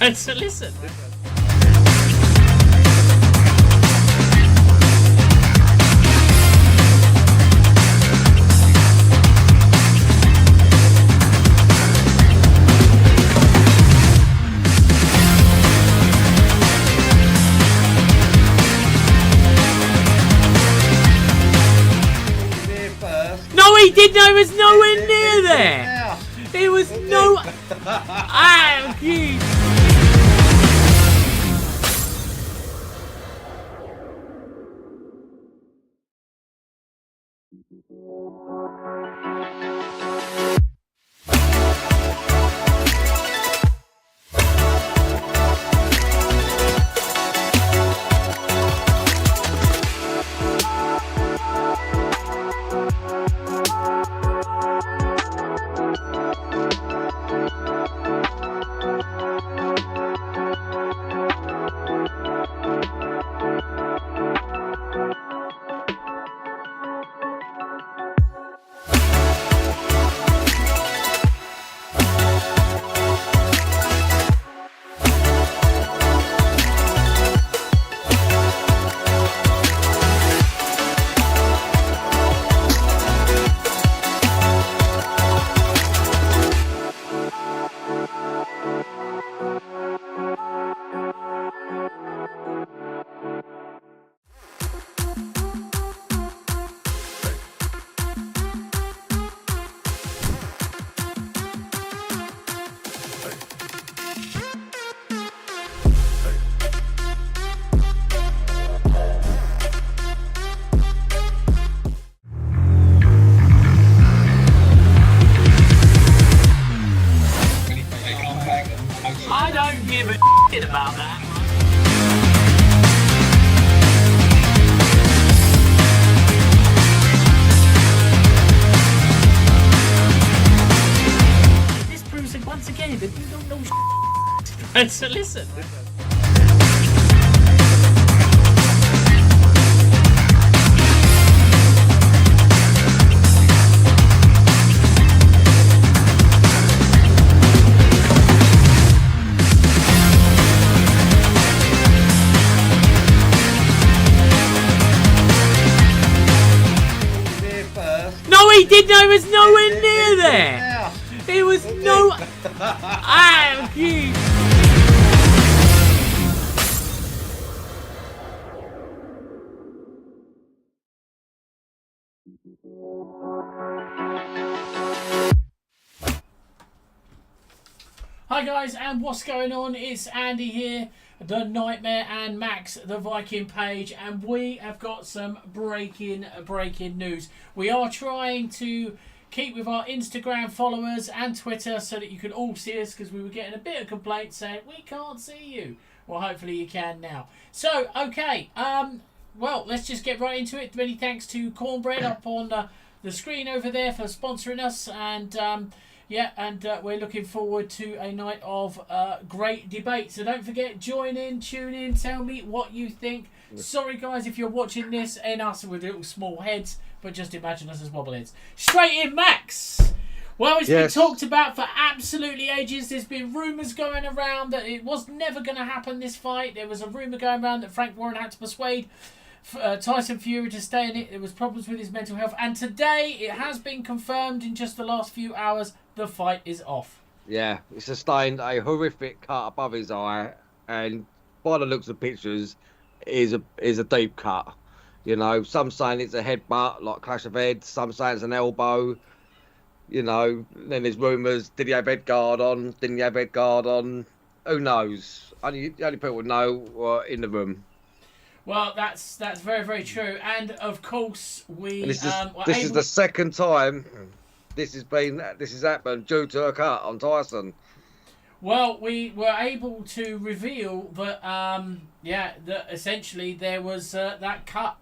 So listen. No, he didn't. I was nowhere near there. It was no. Ah, geez. I don't give a shit about that. This proves it once again that you don't know shit. So listen. No, he didn't. I was nowhere near there. It was no. Ah, geez. Hi guys, and what's going on? It's Andy here, the Nightmare, and Max, the Viking page, and we have got some breaking news. We are trying to keep with our Instagram followers and Twitter so that you can all see us, because we were getting a bit of complaints saying we can't see you. Well, hopefully you can now. So, okay, well, let's just get right into it. Many thanks to Cornbread up on the screen over there for sponsoring us, and yeah, and we're looking forward to a night of great debate. So don't forget, join in, tune in, tell me what you think. Sorry, guys, if you're watching this and us with little small heads, but just imagine us as wobbleheads. Straight in, Max! Well, it's been talked about for absolutely ages. There's been rumours going around that it was never going to happen, this fight. There was a rumour going around that Frank Warren had to persuade Tyson Fury to stay in it. There was problems with his mental health. And today, it has been confirmed in just the last few hours, the fight is off. Yeah, he sustained a horrific cut above his eye, and by the looks of pictures, is a deep cut. You know, some saying it's a headbutt, like clash of heads. Some saying it's an elbow. You know, then there's rumours. Did he have head guard on? Didn't he have head guard on? Who knows? The only people who know were in the room. Well, that's very, very true. And of course, we this is the second time this has happened due to a cut on Tyson. Well, we were able to reveal that that essentially there was that cut.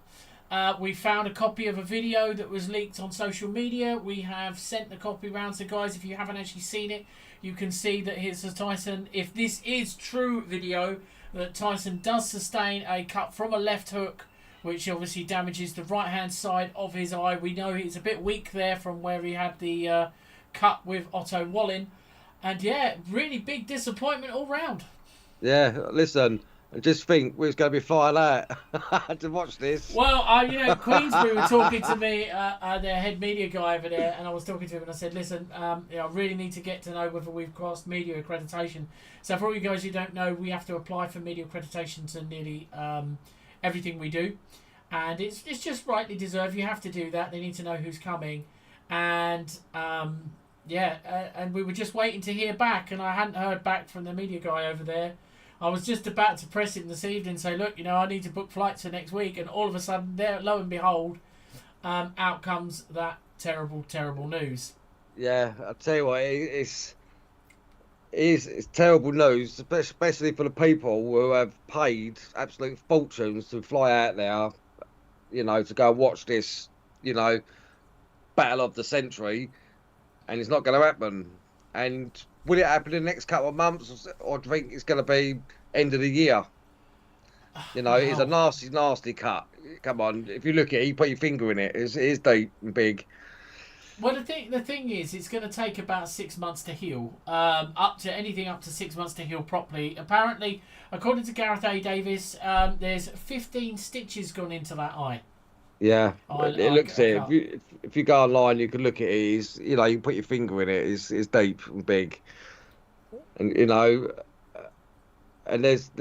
We found a copy of a video that was leaked on social media. We have sent the copy round. So guys, if you haven't actually seen it, you can see that here's Tyson. If this is true video, that Tyson does sustain a cut from a left hook, which obviously damages the right hand side of his eye. We know it's a bit weak there from where he had the cut with Otto Wallin. And yeah, really big disappointment all round. Yeah, listen, and just think we're going to be flying out to watch this. Well, Queensbury were talking to me, their head media guy over there, and I was talking to him, and I said, "Listen, I really need to get to know whether we've crossed media accreditation." So, for all you guys who don't know, we have to apply for media accreditation to nearly everything we do, and it's just rightly deserved. You have to do that. They need to know who's coming, and and we were just waiting to hear back, and I hadn't heard back from the media guy over there. I was just about to press him this evening and say, look, I need to book flights for next week. And all of a sudden, there, lo and behold, out comes that terrible, terrible news. Yeah, I tell you what, it's terrible news, especially for the people who have paid absolute fortunes to fly out there, to go and watch this, battle of the century, and it's not going to happen. And will it happen in the next couple of months, or do you think it's going to be end of the year? It's a nasty, nasty cut. Come on, if you look at it, you put your finger in it. It is deep and big. Well, the thing is, it's going to take about 6 months to heal. Up to 6 months to heal properly. Apparently, according to Gareth A. Davis, there's 15 stitches gone into that eye. Yeah, it looks it. If you go online, you can look at it. You can put your finger in it. It's deep and big, and and there's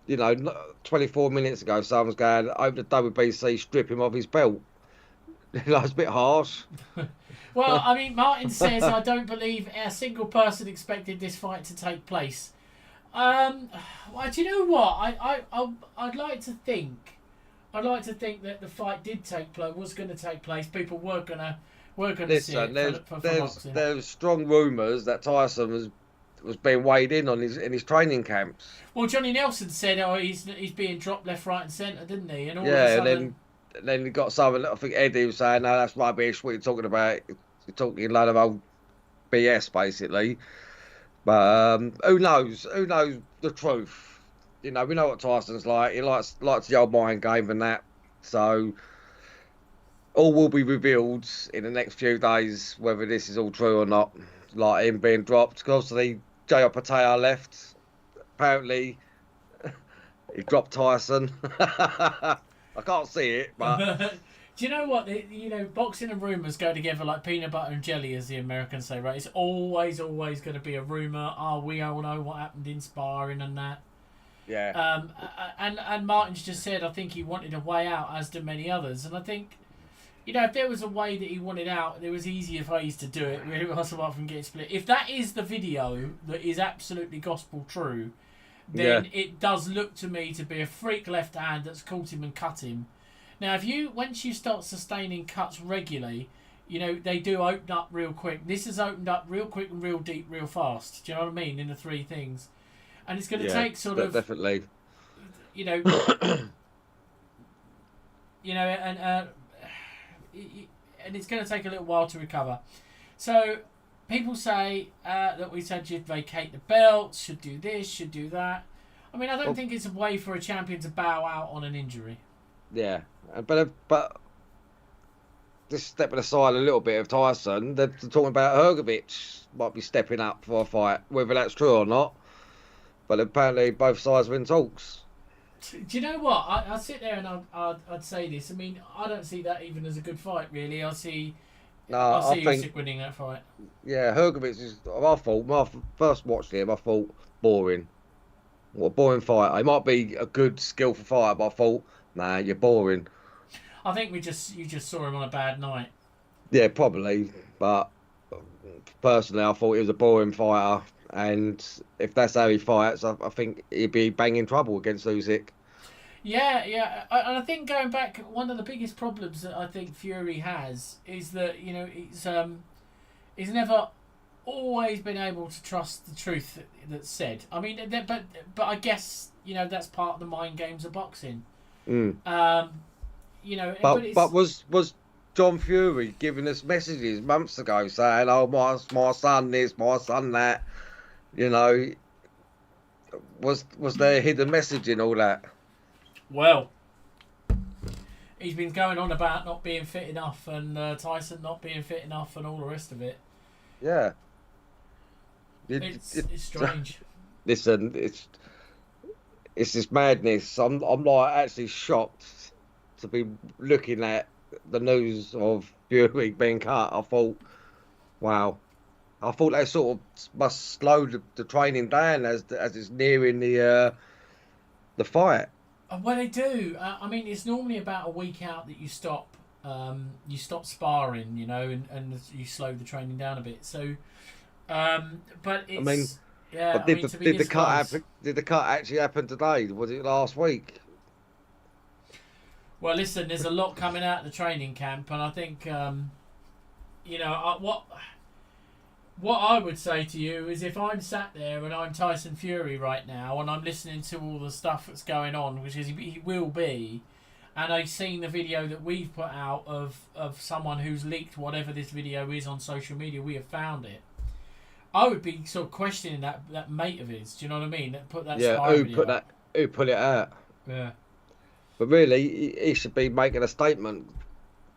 24 minutes ago, someone's going over the WBC, strip him of his belt. It's a bit harsh. Well, I mean, Martin says, I don't believe a single person expected this fight to take place. Well, do you know what? I'd like to think. I'd like to think that the fight was going to take place. People were going to see it for boxing. There's strong rumours that Tyson was being weighed in on in his training camps. Well, Johnny Nelson said, he's being dropped left, right, and centre, didn't he? And all of a sudden, and then you got someone. I think Eddie was saying, "No, that's rubbish. What you're talking about? You're talking a lot of old BS, basically." But who knows? Who knows the truth? We know what Tyson's like. He likes the old mind game and that. So all will be revealed in the next few days, whether this is all true or not. Like him being dropped. Because obviously, J.R. Patea left. Apparently, he dropped Tyson. I can't see it, but... Do you know what? Boxing and rumours go together like peanut butter and jelly, as the Americans say, right? It's always going to be a rumour. Oh, we all know what happened in sparring and that. Yeah. And Martin's just said, I think he wanted a way out, as do many others. And I think, if there was a way that he wanted out, there was easier ways to do it. Really, apart from getting split. If that is the video that is absolutely gospel true, then it does look to me to be a freak left hand that's caught him and cut him. Now, once you start sustaining cuts regularly, they do open up real quick. This has opened up real quick and real deep, real fast. Do you know what I mean? In the three things. And it's going to take definitely. And it's going to take a little while to recover. So people say that we said should vacate the belts, should do this, should do that. I mean, I don't think it's a way for a champion to bow out on an injury. Yeah, but just stepping aside a little bit of Tyson, they're talking about Hrgovic might be stepping up for a fight, whether that's true or not. But apparently both sides are in talks. Do you know what? I sit there and I'd say this. I mean, I don't see that even as a good fight, really. I see Usyk winning that fight. Yeah, Hrgovic is... I thought, when I first watched him, I thought, boring. What a boring fight. He might be a good, skillful fighter, but I thought, nah, you're boring. I think you just saw him on a bad night. Yeah, probably. But personally, I thought he was a boring fighter. And if that's how he fights, I think he'd be banging trouble against Usyk. Yeah. And I think going back, one of the biggest problems that I think Fury has is that, he's never always been able to trust the truth that's said. I mean, but I guess, that's part of the mind games of boxing. Mm. But was John Fury giving us messages months ago saying, "Oh, my son this, my son that"? Was there a hidden message in all that? Well, he's been going on about not being fit enough and Tyson not being fit enough and all the rest of it. Yeah. It's strange. listen, it's this madness. I'm like actually shocked to be looking at the news of Fury being cut. I thought, wow. I thought they sort of must slow the training down as it's nearing the fight. Well, they do. I mean, it's normally about a week out that you stop. You stop sparring, you know, and you slow the training down a bit. So, but I mean, it's yeah. but I mean, to be did the this cut close. happen? Did the cut actually happen today? Was it last week? Well, listen, there's a lot coming out of the training camp, and I think you know what I would say to you is if I'm sat there and I'm Tyson Fury right now and I'm listening to all the stuff that's going on, which is he will be, and I've seen the video that we've put out of someone who's leaked whatever this video is on social media, we have found it. I would be sort of questioning that mate of his. Do you know what I mean? That put that Yeah, spy video up. who put it out? Yeah. But really, he should be making a statement.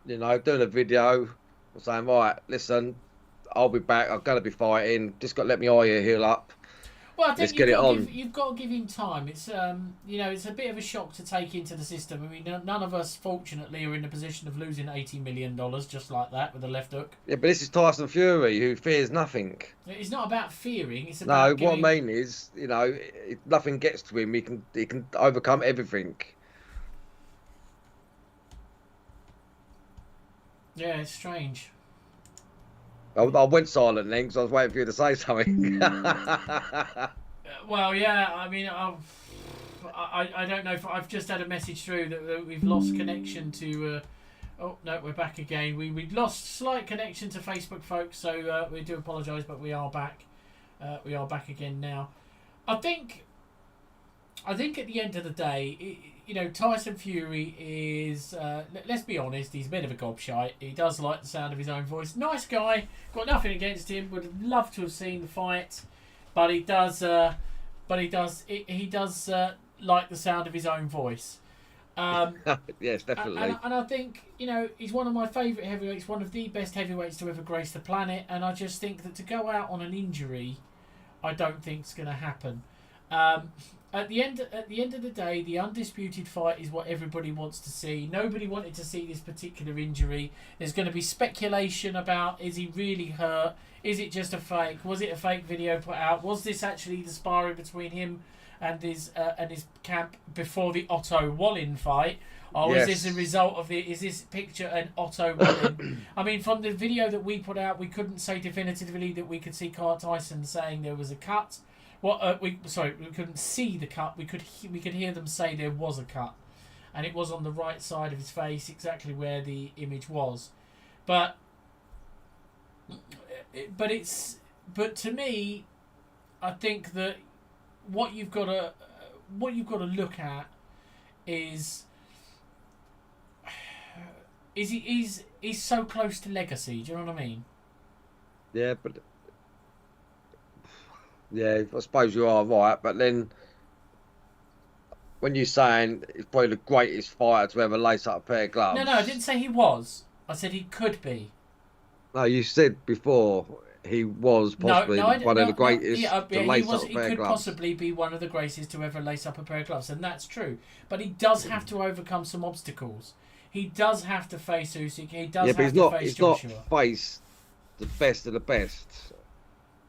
You know, doing a video saying, right, listen, I'll be back. I'm going to be fighting. Just got to let me eye heal up. Well, I Let's think get it on. you've got to give him time. It's you know, it's a bit of a shock to take into the system. I mean, none of us, fortunately, are in the position of losing $80 million just like that with a left hook. Yeah, but this is Tyson Fury who fears nothing. It's not about fearing. It's No, about what I giving. mean is, you know, nothing gets to him. He can overcome everything. Yeah, it's strange. I went silent then because I was waiting for you to say something. Well, yeah. I mean, I don't know if I've just had a message through that we've lost connection to. Oh no, we're back again. We lost slight connection to Facebook, folks. So we do apologise, but we are back. We are back again now. I think at the end of the day, you know, Tyson Fury is. Let's be honest, he's a bit of a gobshite. He does like the sound of his own voice. Nice guy. Got nothing against him. Would have loved to have seen the fight, but he does. He does like the sound of his own voice. Yes, definitely. And I think, you know, he's one of my favourite heavyweights, one of the best heavyweights to ever grace the planet. And I just think that to go out on an injury, I don't think it's going to happen. At the end of the day, the undisputed fight is what everybody wants to see. Nobody wanted to see this particular injury. There's going to be speculation about, is he really hurt? Is it just a fake? Was it a fake video put out? Was this actually the sparring between him and his camp before the Otto Wallin fight? Or Yes. is this a result of is this picture an Otto Wallin? I mean, from the video that we put out, we couldn't say definitively that we could see Carl Tyson saying there was a cut. We couldn't see the cut. We could hear them say there was a cut, and it was on the right side of his face, exactly where the image was. But to me, I think that what you've got to look at is he's so close to legacy. Do you know what I mean? Yeah, but yeah, I suppose you are right. But then when you're saying he's probably the greatest fighter to ever lace up a pair of gloves. No, I didn't say he was. I said he could be. No, you said before he was possibly one of the greatest to lace up a He pair of could gloves. possibly be one of the greatest to ever lace up a pair of gloves, and that's true. But he does have to overcome some obstacles. He does have to face Usyk. He does have to face Joshua. He's not faced the best of the best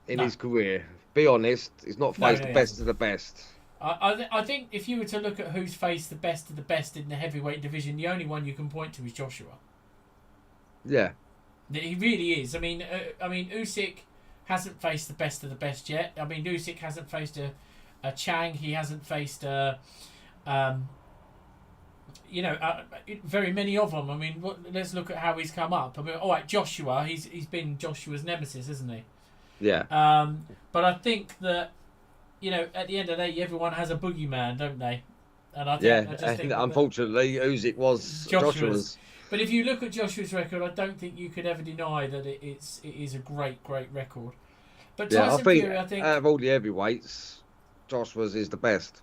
in No. his career. Be honest, he's not faced the best of the best. I think if you were to look at who's faced the best of the best in the heavyweight division, the only one you can point to is Joshua. Yeah. He really is. I mean, Usyk hasn't faced the best of the best yet. I mean, Usyk hasn't faced a Chang. He hasn't faced very many of them. I mean, let's look at how he's come up. I mean, all right, Joshua. He's been Joshua's nemesis, isn't he? Yeah. But I think that, you know, at the end of the day, everyone has a boogeyman, don't they? And I think unfortunately, Usyk was Joshua's. But if you look at Joshua's record, I don't think you could ever deny that it is a great record. But Tyson Fury, I think out of all the heavyweights, Joshua's is the best.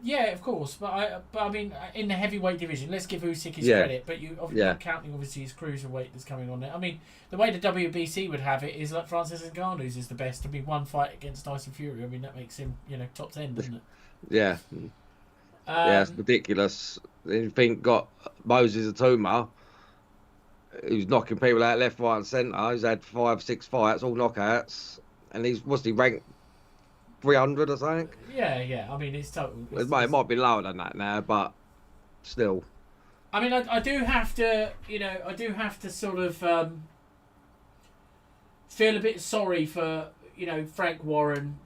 Yeah, of course, but I mean, in the heavyweight division, let's give Usyk his Yeah. credit. But you're Yeah. not counting obviously his cruiserweight that's coming on there. I mean, the way the WBC would have it is like Francis Ngannou's is the best. I mean, one fight against Tyson Fury. I mean, that makes him top 10, doesn't it? Yeah. Yeah, it's ridiculous. You think got Moses Atuma, who's knocking people out left, right, and centre. He's had 5, 6 fights, all knockouts, and what's he ranked 300 or something? Yeah. I mean, it's total. It might be lower than that now, but still. I mean, I do have to, sort of feel a bit sorry for, Frank Warren,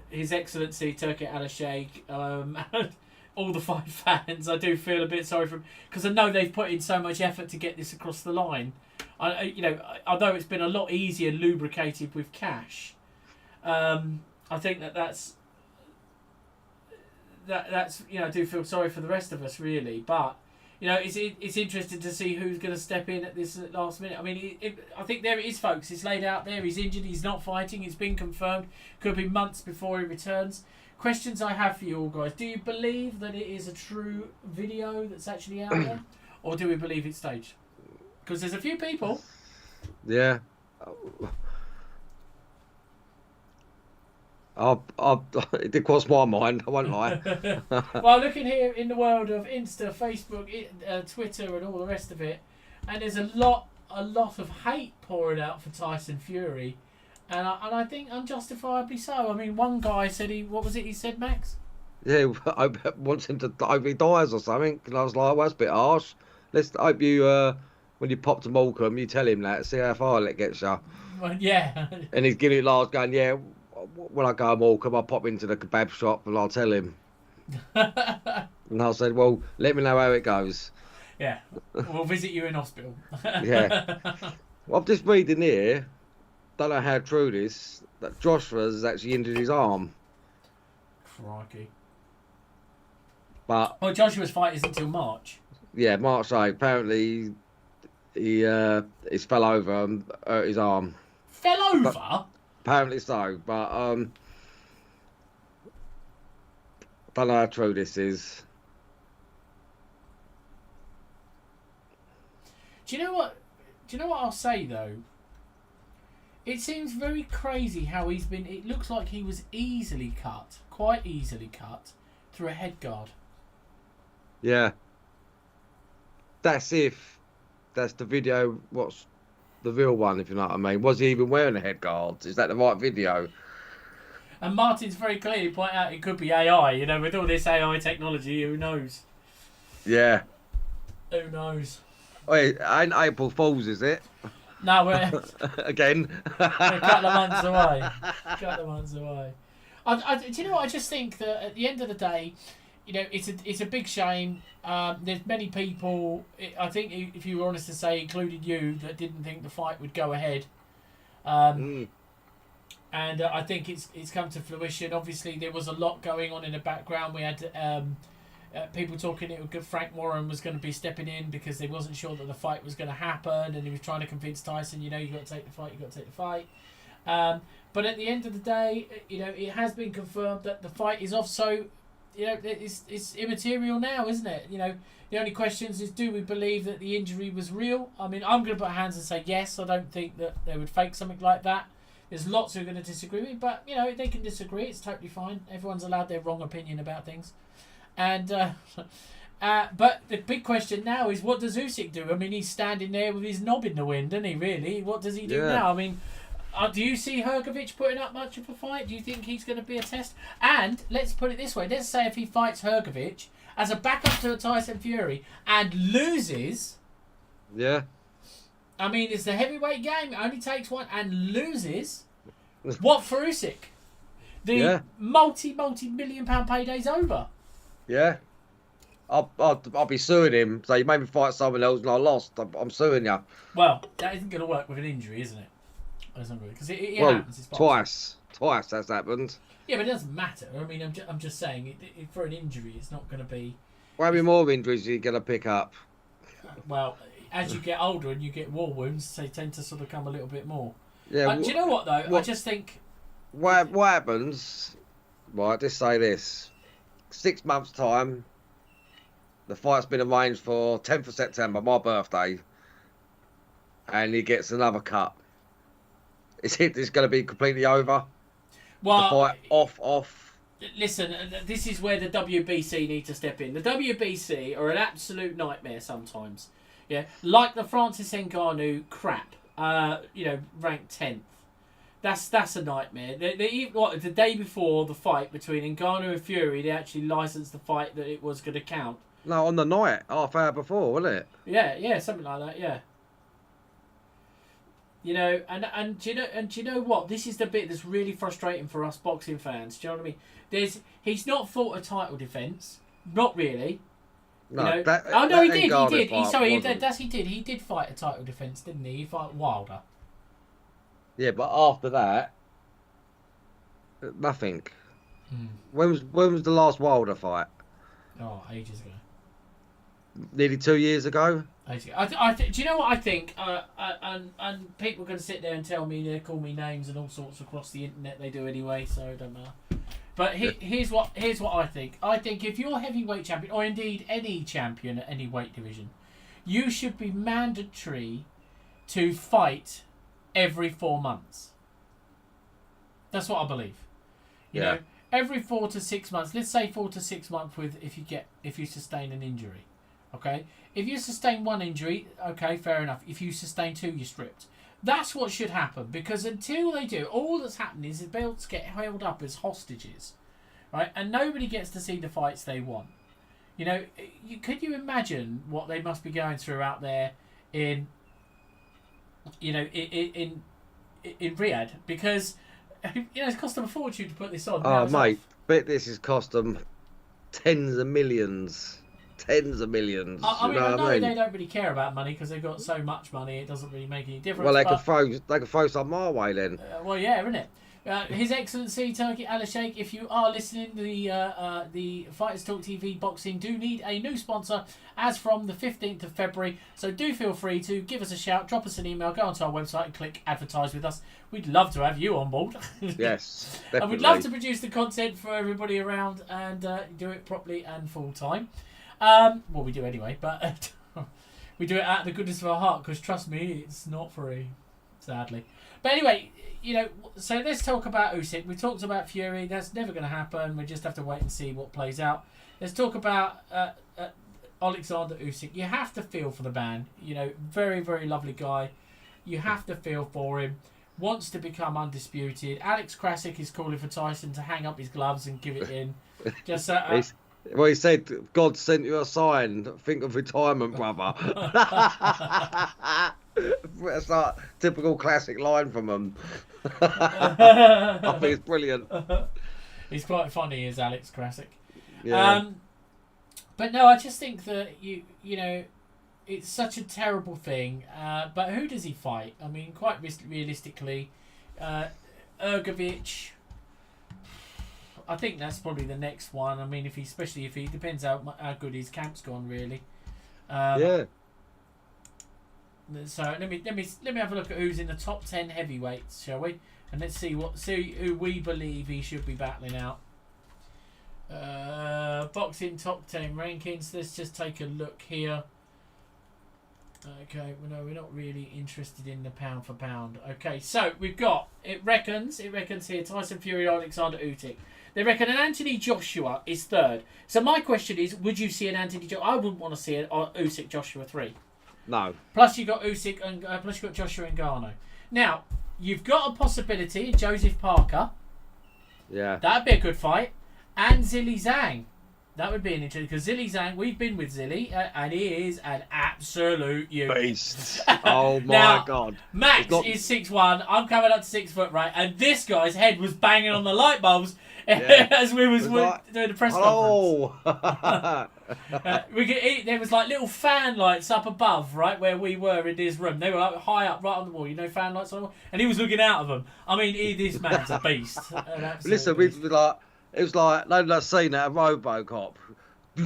His Excellency Turki Al-Sheikh, all the fight fans. I do feel a bit sorry for them because I know they've put in so much effort to get this across the line. Although it's been a lot easier lubricated with cash, I think that's I do feel sorry for the rest of us really, but it's interesting to see who's going to step in at this last minute. I mean, I think there it is, folks. It's laid out there. He's injured. He's not fighting. It's been confirmed. Could be months before he returns. Questions I have for you all, guys. Do you believe that it is a true video that's actually out there, or do we believe it's staged? Because there's a few people. Yeah. It did cross my mind, I won't lie. Well, looking here in the world of Insta, Facebook, Twitter, and all the rest of it, and there's a lot of hate pouring out for Tyson Fury, and I think unjustifiably so. I mean, one guy said what was it he said, Max? Yeah, I wants him to hope he dies or something. And I was like, well, that's a bit harsh. Let's hope you, when you pop to Morecambe, you tell him that, see how far it gets you. Well, yeah. And he's giving it last, going, yeah, when I go to Morecambe, I'll pop into the kebab shop and I'll tell him. And I said, well, let me know how it goes. Yeah, we'll visit you in hospital. Yeah. Well, I'm just reading here, don't know how true this, that Joshua has actually injured his arm. Crikey. But Joshua's fight isn't until March. Yeah, March 8. Apparently, he fell over and hurt his arm. Fell over? Apparently so, but don't know how true this is. Do you know what I'll say though? It seems very crazy how he's been. It looks like he was quite easily cut through a head guard. Yeah. That's the video. What's the real one, if you know what I mean? Was he even wearing a head guard? Is that the right video? And Martin's very clearly pointed out it could be AI. With all this AI technology, who knows? Yeah. Who knows? Wait, ain't April Fool's, is it? No, we're again. a couple of months away. Do you know what? I just think that at the end of the day, it's a big shame. There's many people, I think, if you were honest to say, including you, that didn't think the fight would go ahead. And I think it's come to fruition. Obviously, there was a lot going on in the background. We had people talking Frank Warren was going to be stepping in because they wasn't sure that the fight was going to happen, and he was trying to convince Tyson, you got to take the fight. But at the end of the day, it has been confirmed that the fight is off. So, it's immaterial now, isn't it? The only questions is, do we believe that the injury was real? I mean, I'm going to put hands and say yes. I don't think that they would fake something like that. There's lots who are going to disagree with me, but they can disagree. It's totally fine. Everyone's allowed their wrong opinion about things. And but the big question now is, what does Usyk do? I mean, he's standing there with his knob in the wind, isn't he? Really, what does he do now? I mean, do you see Hrgović putting up much of a fight? Do you think he's going to be a test? And let's put it this way: let's say if he fights Hrgović as a backup to a Tyson Fury and loses. Yeah. I mean, it's the heavyweight game. It only takes one, and loses. What for Usyk? The multi-million-pound payday's over. Yeah. I'll be suing him. So you made me fight someone else and I lost. I'm suing you. Well, that isn't going to work with an injury, isn't it? Because it happens. It's twice that's happened. Yeah, but it doesn't matter. I mean, I'm just saying, for an injury, it's not going to be. How many more injuries are you going to pick up? Well, as you get older and you get war wounds, they tend to sort of come a little bit more. Yeah. Do you know what though? I just think. What happens? Right, just say this. 6 months' time, the fight's been arranged for 10th of September, my birthday, and he gets another cut. Is it going to be completely over? Well, the fight off. Listen, this is where the WBC need to step in. The WBC are an absolute nightmare sometimes. Yeah, like the Francis Ngannou crap. Ranked 10th. That's a nightmare. The day before the fight between Ngannou and Fury, they actually licensed the fight that it was going to count. No, on the night, half hour before, wasn't it? Yeah, something like that. Yeah. And do you know what? This is the bit that's really frustrating for us boxing fans. Do you know what I mean? He's not fought a title defence, not really. No, he did. He did fight a title defence, didn't he? He fought Wilder. Yeah, but after that, nothing. When was the last Wilder fight? Oh, ages ago. Nearly 2 years ago. Do you know what I think? And people are going to sit there and tell me, they call me names and all sorts across the internet. They do anyway, so it don't matter. But here's what I think. I think if you're heavyweight champion, or indeed any champion at any weight division, you should be mandatory to fight every 4 months. That's what I believe. You know, every 4 to 6 months. Let's say 4 to 6 months if you sustain an injury. Okay, if you sustain one injury, okay, fair enough. If you sustain 2, you're stripped. That's what should happen, because until they do, all that's happening is the belts get held up as hostages, right? And nobody gets to see the fights they want. Could you imagine what they must be going through out there in Riyadh? Because it's cost them a fortune to put this on. Oh, mate, bet this has cost them tens of millions. Tens of millions. I know they don't really care about money because they've got so much money. It doesn't really make any difference. Well, they could throw some our way then. Isn't it? His Excellency Turki Al Sheikh, if you are listening, the Fighters Talk TV Boxing do need a new sponsor as from the 15th of February. So do feel free to give us a shout, drop us an email, go onto our website and click advertise with us. We'd love to have you on board. Yes, definitely. And we'd love to produce the content for everybody around and do it properly and full time. We do anyway, but we do it out of the goodness of our heart because, trust me, it's not free, sadly. But anyway, so let's talk about Usyk. We talked about Fury. That's never going to happen. We just have to wait and see what plays out. Let's talk about Alexander Usyk. You have to feel for the man. Very, very lovely guy. You have to feel for him. Wants to become undisputed. Alex Krasik is calling for Tyson to hang up his gloves and give it in. Just well, he said, God sent you a sign. Think of retirement, brother. That's like typical classic line from him. I think it's brilliant. He's quite funny, is Alex Krasik. Yeah. But no, I just think that, it's such a terrible thing. But who does he fight? I mean, quite realistically, Ergovic. I think that's probably the next one. I mean, especially if he depends how good his camp's gone, really. Yeah. So let me have a look at who's in the top 10 heavyweights, shall we? And let's see who we believe he should be battling out. Boxing top 10 rankings. Let's just take a look here. Okay, well, no, we're not really interested in the pound for pound. Okay, so we've got it reckons here Tyson Fury, Alexander Usyk. They reckon an Anthony Joshua is third. So my question is, would you see an Anthony Joshua? I wouldn't want to see an Usyk Joshua 3. No. Plus you got Usyk and plus you got Joshua and Ngannou. Now you've got a possibility, Joseph Parker. Yeah. That'd be a good fight, and Zhilei Zhang. That would be an interesting, because Zhilei Zhang, we've been with Zhilei, and he is an absolute unit. Beast. Oh my now, God. Max is 6'1", I'm coming up to 6 foot, right? And this guy's head was banging on the light bulbs as we was doing the press conference. There was like little fan lights up above, right, where we were in his room. They were like high up, right on the wall, fan lights on the wall, and he was looking out of them. I mean, this man's a beast. Listen, we were like, it was like, that scene at a Robocop. You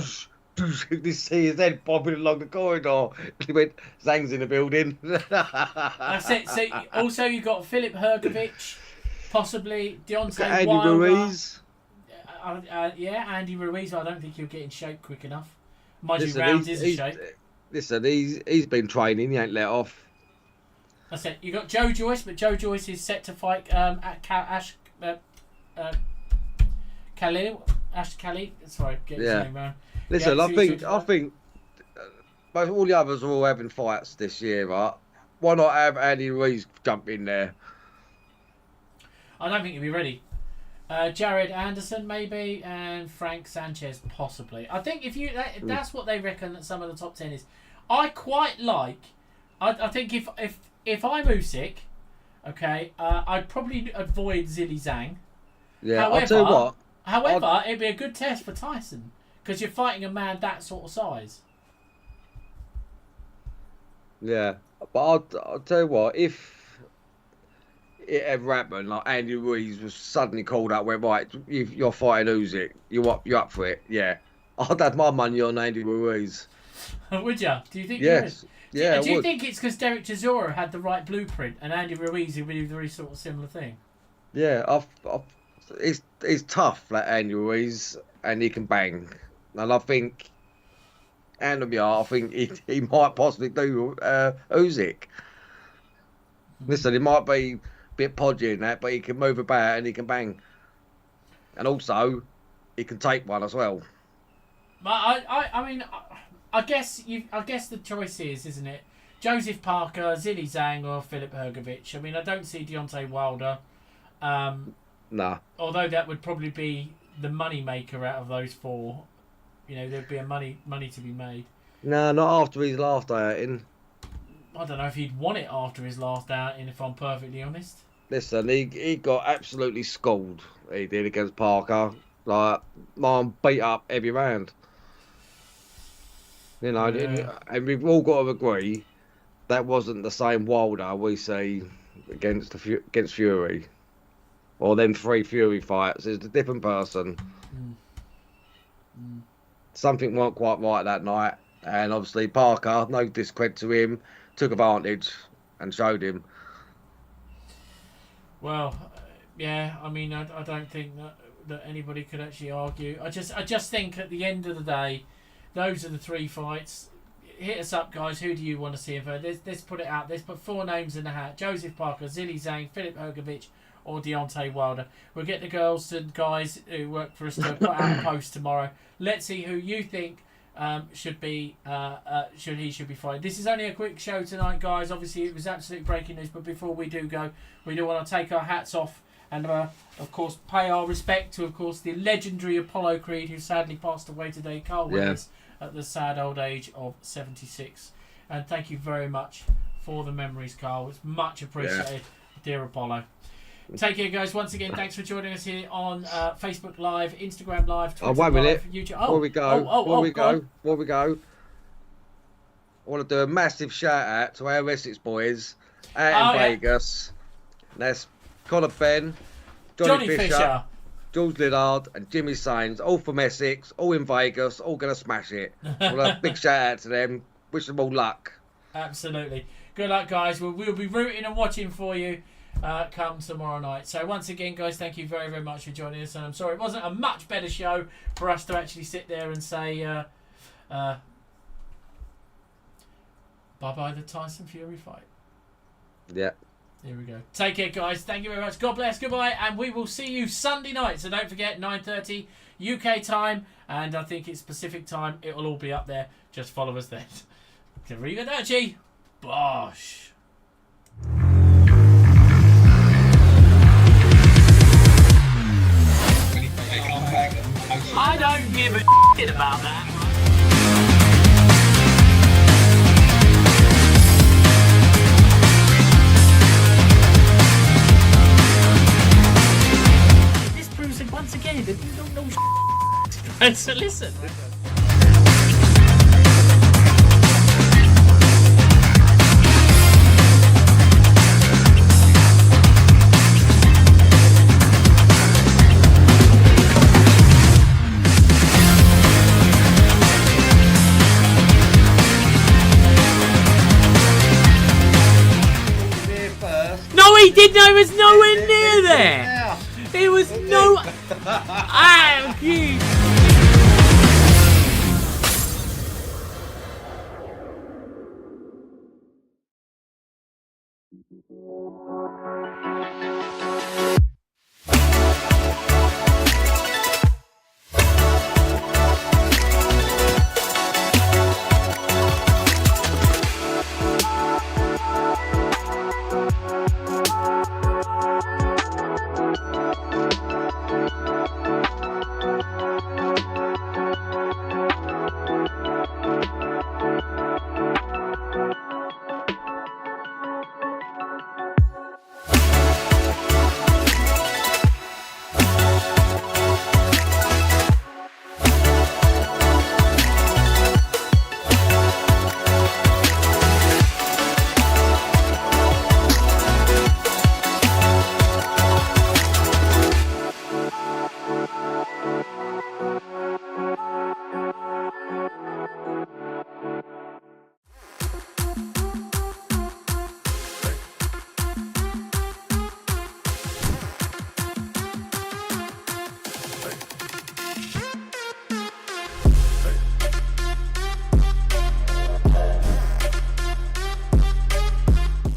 see his head bobbing along the corridor. He went, Zhang's in the building. That's it. So also you got Filip Hrgovic, possibly Deontay Andy Wilder. Ruiz. Yeah, Andy Ruiz. I don't think he'll get in shape quick enough. Mind you, Listen, Rounds is in shape. Listen, he's been training. He ain't let off. That's it. You got Joe Joyce, but Joe Joyce is set to fight at Ash Khalil. Sorry, get his name wrong. Listen, Yeah, I think both all the others are all having fights this year, right? Why not have Andy Ruiz jump in there? I don't think he'll be ready. Jared Anderson maybe, and Frank Sanchez possibly. I think if that's what they reckon that some of the top 10 is. I quite like. I think if I'm Usyk, okay, I'd probably avoid Zhilei Zhang. Yeah, I'll tell you what. However, it'd be a good test for Tyson because you're fighting a man that sort of size. Yeah, but I'll tell you what. If it ever happened, like Andy Ruiz was suddenly called up, went right, you're fighting Usyk, you're up for it. Yeah, I'd have my money on Andy Ruiz. Would you? Do you think? Yes. You would? Yeah. Do you think it's because Derek Chisora had the right blueprint and Andy Ruiz would do the very sort of similar thing? Yeah, he's tough, like Andy Ruiz, and he can bang. And I think, I think he might possibly do Usyk. Listen, he might be a bit podgy in that, but he can move about and he can bang. And also, he can take one as well. I mean, I guess the choice is, isn't it? Joseph Parker, Zhilei Zhang, or Filip Hrgović. I mean, I don't see Deontay Wilder. Nah. Although that would probably be the money maker out of those four. You know, there'd be a money to be made. Nah, not after his last outing. I don't know if he'd want it after his last outing, if I'm perfectly honest. Listen, he got absolutely schooled. He did against Parker. Like, man, beat up every round. You know, and we've all got to agree that wasn't the same Wilder we see against Fury, or them 3 Fury fights. It's a different person. Something weren't quite right that night, and obviously Parker, no discredit to him, took advantage and showed him. Well, yeah. I mean, I don't think that anybody could actually argue. I just think at the end of the day, those are the 3 fights. Hit us up, guys. Who do you want to see? Let's put it out. Let's put 4 names in the hat. Joseph Parker, Zhilei Zhang, Filip Hrgović, or Deontay Wilder. We'll get the girls and guys who work for us to put out a post tomorrow. Let's see who you think should be fighting. This is only a quick show tonight, guys. Obviously, it was absolute breaking news. But before we do go, we do want to take our hats off and, of course, pay our respect to, of course, the legendary Apollo Creed, who sadly passed away today. Carl Willis, at the sad old age of 76. And thank you very much for the memories, Carl. It's much appreciated, dear Apollo. Take care, guys. Once again, thanks for joining us here on Facebook Live, Instagram Live, Twitter Live, YouTube. Before we go, I want to do a massive shout out to our Essex boys out in Vegas. That's Conor Ben, Johnny Fisher, George Lillard and Jimmy Sainz, all from Essex, all in Vegas, all going to smash it. Well, a big shout out to them. Wish them all luck. Absolutely. Good luck, guys. We'll be rooting and watching for you come tomorrow night. So once again, guys, thank you very, very much for joining us. And I'm sorry it wasn't a much better show for us to actually sit there and say bye-bye the Tyson Fury fight. Yeah. Here we go. Take care, guys. Thank you very much. God bless. Goodbye. And we will see you Sunday night. So don't forget, 9:30 UK time. And I think it's Pacific time. It will all be up there. Just follow us then. Arrivederci. Bosh. I don't give a shit about that. Once again, that you don't know and so listen. No, he didn't. I was nowhere near there. There was no. Ah, Keith.